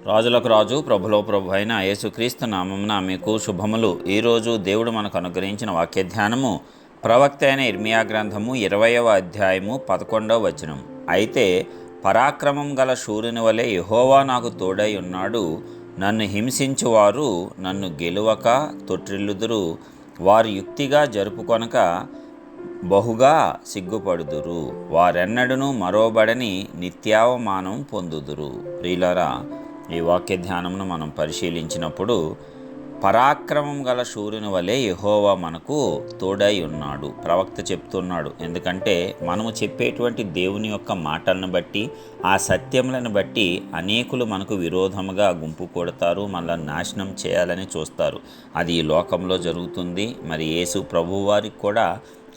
రాజులకు రాజు ప్రభులో ప్రభు అయిన యేసుక్రీస్తు నామమున మీకు శుభములు. ఈరోజు దేవుడు మనకు అనుగ్రహించిన వాక్య ధ్యానము ప్రవక్త అయిన ఇర్మియా గ్రంథము 20వ అధ్యాయము 11వ వచనం. అయితే పరాక్రమం గల శూరుని వలె యెహోవా నాకు తోడై ఉన్నాడు. నన్ను హింసించువారు నన్ను గెలువక తొట్టిల్లుదురు. వారు యుక్తిగా జరుపుకొనక బహుగా సిగ్గుపడుదురు. వారెన్నడను మరోబడని నిత్యావమానం పొందుదురు. ప్రియులారా, ఈ వాక్య ధ్యానమును మనం పరిశీలించినప్పుడు పరాక్రమం గల శూరుని వలె యెహోవా మనకు తోడై ఉన్నాడు. ప్రవక్త చెప్తున్నాడు. ఎందుకంటే మనము చెప్పేటువంటి దేవుని యొక్క మాటలను బట్టి, ఆ సత్యములను బట్టి అనేకులు మనకు విరోధముగా గుంపు కొడతారు, మనల్ని నాశనం చేయాలని చూస్తారు. అది ఈ లోకంలో జరుగుతుంది. మరి యేసు ప్రభువు వారికి కూడా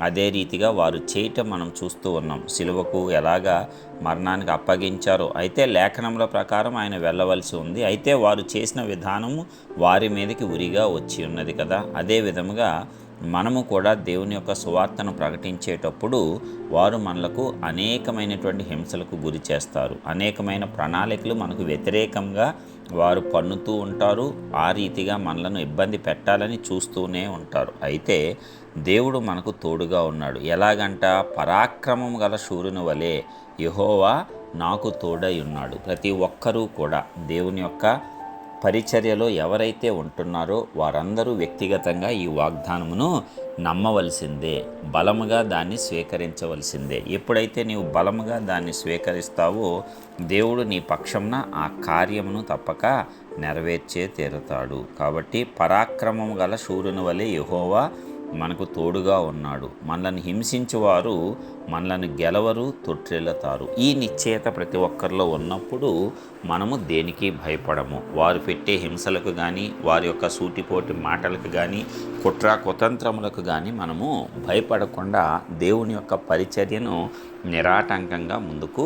అదే రీతిగా వారు చేయటం మనం చూస్తూ ఉన్నాం. సిలువకు ఎలాగా మరణానికి అప్పగించారో, అయితే లేఖనముల ప్రకారం ఆయన వెళ్ళవలసి ఉంది. అయితే వారు చేసిన విధానము వారి మీదకి ఉరిగా వచ్చి ఉన్నది కదా. అదే విధముగా మనము కూడా దేవుని యొక్క సువార్తను ప్రకటించేటప్పుడు వారు మనలకు అనేకమైనటువంటి హింసలకు గురి చేస్తారు. అనేకమైన ప్రణాళికలు మనకు వ్యతిరేకంగా వారు పన్నుతూ ఉంటారు. ఆ రీతిగా మనలను ఇబ్బంది పెట్టాలని చూస్తూనే ఉంటారు. అయితే దేవుడు మనకు తోడుగా ఉన్నాడు. ఎలాగంట? పరాక్రమం గల శూరుని వలె యెహోవా నాకు తోడై ఉన్నాడు. ప్రతి ఒక్కరూ కూడా దేవుని యొక్క పరిచర్యలో ఎవరైతే ఉంటున్నారో వారందరూ వ్యక్తిగతంగా ఈ వాగ్దానమును నమ్మవలసిందే, బలముగా దాన్ని స్వీకరించవలసిందే. ఎప్పుడైతే నీవు బలముగా దాన్ని స్వీకరిస్తావో దేవుడు నీ పక్షంన ఆ కార్యమును తప్పక నెరవేర్చే తీరుతాడు. కాబట్టి పరాక్రమం గల శూరుని వలె యెహోవా మనకు తోడుగా ఉన్నాడు. మనల్ని హింసించువారు మనల్ని గెలవరు, తొట్టిల్లుతారు. ఈ నిశ్చయత ప్రతి ఒక్కరిలో ఉన్నప్పుడు మనము దేనికి భయపడము. వారు పెట్టే హింసలకు కానీ, వారి యొక్క సూటిపోటి మాటలకు కానీ, కుట్ర కుతంత్రములకు కానీ మనము భయపడకుండా దేవుని యొక్క పరిచర్యను నిరాటంకంగా ముందుకు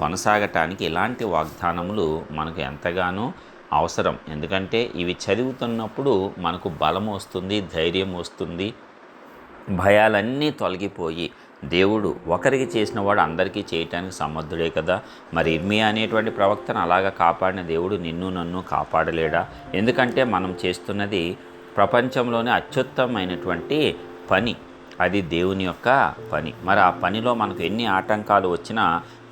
కొనసాగటానికి ఇలాంటి వాగ్దానములు మనకు ఎంతగానో అవసరం. ఎందుకంటే ఇవి చదువుతున్నప్పుడు మనకు బలం వస్తుంది, ధైర్యం వస్తుంది, భయాలన్నీ తొలగిపోయి దేవుడు ఒకరికి చేసిన వాడు అందరికీ చేయటానికి సమర్థుడే కదా. మరి ఇర్మియా అనేటువంటి ప్రవక్తను అలాగా కాపాడిన దేవుడు నిన్ను నన్ను కాపాడలేడా? ఎందుకంటే మనం చేస్తున్నది ప్రపంచంలోనే అత్యుత్తమైనటువంటి పని. అది దేవుని యొక్క పని. మరి ఆ పనిలో మనకు ఎన్ని ఆటంకాలు వచ్చినా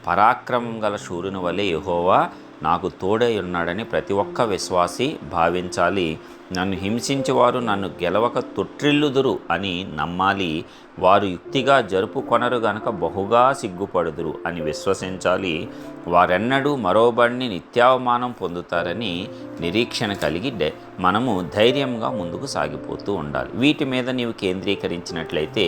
పరాక్రమం గల శూరుని వలె యెహోవా నాకు తోడై ఉన్నాడని ప్రతి ఒక్క విశ్వాసి భావించాలి. నన్ను హింసించేవారు నన్ను గెలవక తొట్టిల్లుదురు అని నమ్మాలి. వారు యుక్తిగా జరుపుకొనరు గనక బహుగా సిగ్గుపడుదురు అని విశ్వసించాలి. వారెన్నడూ మరోబడిని నిత్యావమానం పొందుతారని నిరీక్షణ కలిగి మనము ధైర్యంగా ముందుకు సాగిపోతూ ఉండాలి. వీటి మీద నీవు కేంద్రీకరించినట్లయితే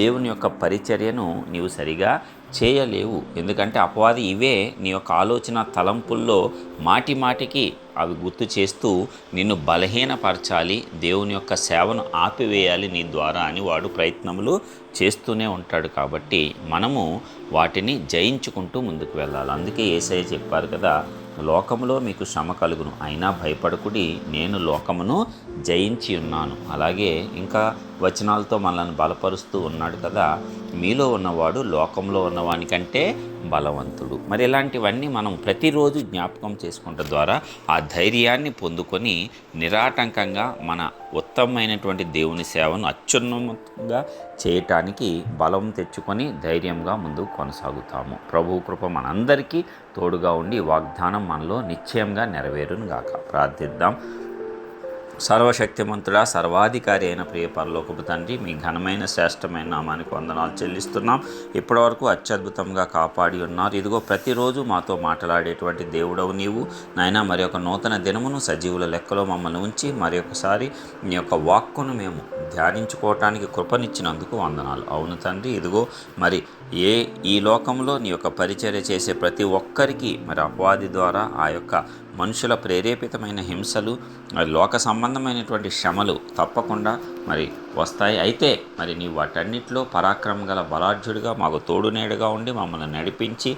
దేవుని యొక్క పరిచర్యను నీవు సరిగా చేయలేవు. ఎందుకంటే అపవాది ఇవే నీ యొక్క ఆలోచన తలంపుల్లో మాటి మాటికి అవి గుర్తు చేస్తూ నిన్ను బలహీనపరచాలి, దేవుని యొక్క సేవను ఆపివేయాలి నీ ద్వారా అని వాడు ప్రయత్నములు చేస్తూనే ఉంటాడు. కాబట్టి మనము వాటిని జయించుకుంటూ ముందుకు వెళ్ళాలి. అందుకే యేసయ్య చెప్పారు కదా, లోకములో మీకు శ్రమ కలుగును, అయినా భయపడకుడి, నేను లోకమును జయించి ఉన్నాను. అలాగే ఇంకా వచనాలతో మనల్ని బలపరుస్తూ ఉన్నాడు కదా, మీలో ఉన్నవాడు లోకంలో ఉన్నవానికంటే బలవంతుడు. మరి ఇలాంటివన్నీ మనం ప్రతిరోజు జ్ఞాపకం చేసుకుంట ద్వారా ఆ ధైర్యాన్ని పొందుకొని నిరాటంకంగా మన ఉత్తమమైనటువంటి దేవుని సేవను అత్యున్నతంగా చేయటానికి బలం తెచ్చుకొని ధైర్యంగా ముందుకు కొనసాగుతాము. ప్రభువు కృప మనందరికీ తోడుగా ఉండి వాగ్దానం మనలో నిశ్చయంగా నెరవేరునుగాక. ప్రార్థిద్దాం. సర్వశక్తిమంతుడా, సర్వాధికారి అయిన ప్రియ పరలోకపు తండ్రి, మీ ఘనమైన శ్రేష్టమైన నామానికి వందనాలు చెల్లిస్తున్నాం. ఇప్పటివరకు అత్యద్భుతంగా కాపాడి ఉన్నారు. ఇదిగో ప్రతిరోజు మాతో మాట్లాడేటువంటి దేవుడవు నీవు నాయన. మరి ఒక నూతన దినమును సజీవుల లెక్కలో మమ్మల్ని ఉంచి మరి ఒకసారి నీ యొక్క వాక్కును మేము ధ్యానించుకోవటానికి కృపనిచ్చినందుకు వందనాలు. అవును తండ్రి, ఇదిగో మరి ఈ లోకంలో నీ యొక్క పరిచర్య చేసే ప్రతి ఒక్కరికి మరి అపవాది ద్వారా ఆ యొక్క మనుషుల ప్రేరేపితమైన హింసలు, లోక సంబంధమైనటువంటి శ్రమలు తప్పకుండా మరి వస్తాయి. అయితే మరి నీ వాటన్నిటిలో పరాక్రమం గల బలాఢ్యుడిగా మాకు తోడునేడుగా ఉండి మమ్మల్ని నడిపించి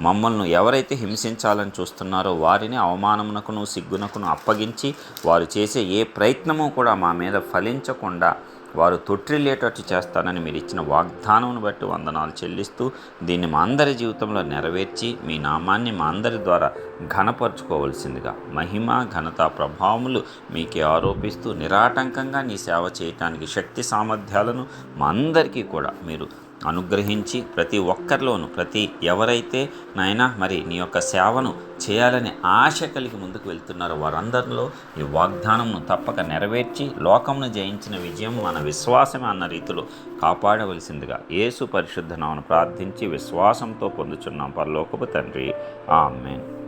మమ్మల్ని ఎవరైతే హింసించాలని చూస్తున్నారో వారిని అవమానమునకును సిగ్గునకును అప్పగించి వారు చేసే ఏ ప్రయత్నము కూడా మా మీద ఫలించకుండా వారు తొట్టిల్లేటట్టు చేస్తానని మీరు ఇచ్చిన వాగ్దానం బట్టి వందనాలు చెల్లిస్తూ దీన్ని మా అందరి జీవితంలో నెరవేర్చి మీ నామాన్ని మా అందరి ద్వారా ఘనపరుచుకోవలసిందిగా మహిమ ఘనత ప్రభావములు మీకే ఆరోపిస్తూ నిరాటంకంగా నీ సేవ చేయటానికి శక్తి సామర్థ్యాలను మా అందరికీ కూడా మీరు అనుగ్రహించి ప్రతి ఒక్కరిలోనూ ఎవరైతే నాయనా మరి నీ యొక్క సేవను చేయాలనే ఆశ కలిగి ముందుకు వెళ్తున్నారో వారందరిలో ఈ వాగ్దానంను తప్పక నెరవేర్చి లోకమును జయించిన విజయం మన విశ్వాసమే అన్న రీతిలో కాపాడవలసిందిగా యేసు పరిశుద్ధ నామమున ప్రార్థించి విశ్వాసంతో పొందుచున్నాం పరలోకపు తండ్రి. ఆమేన్.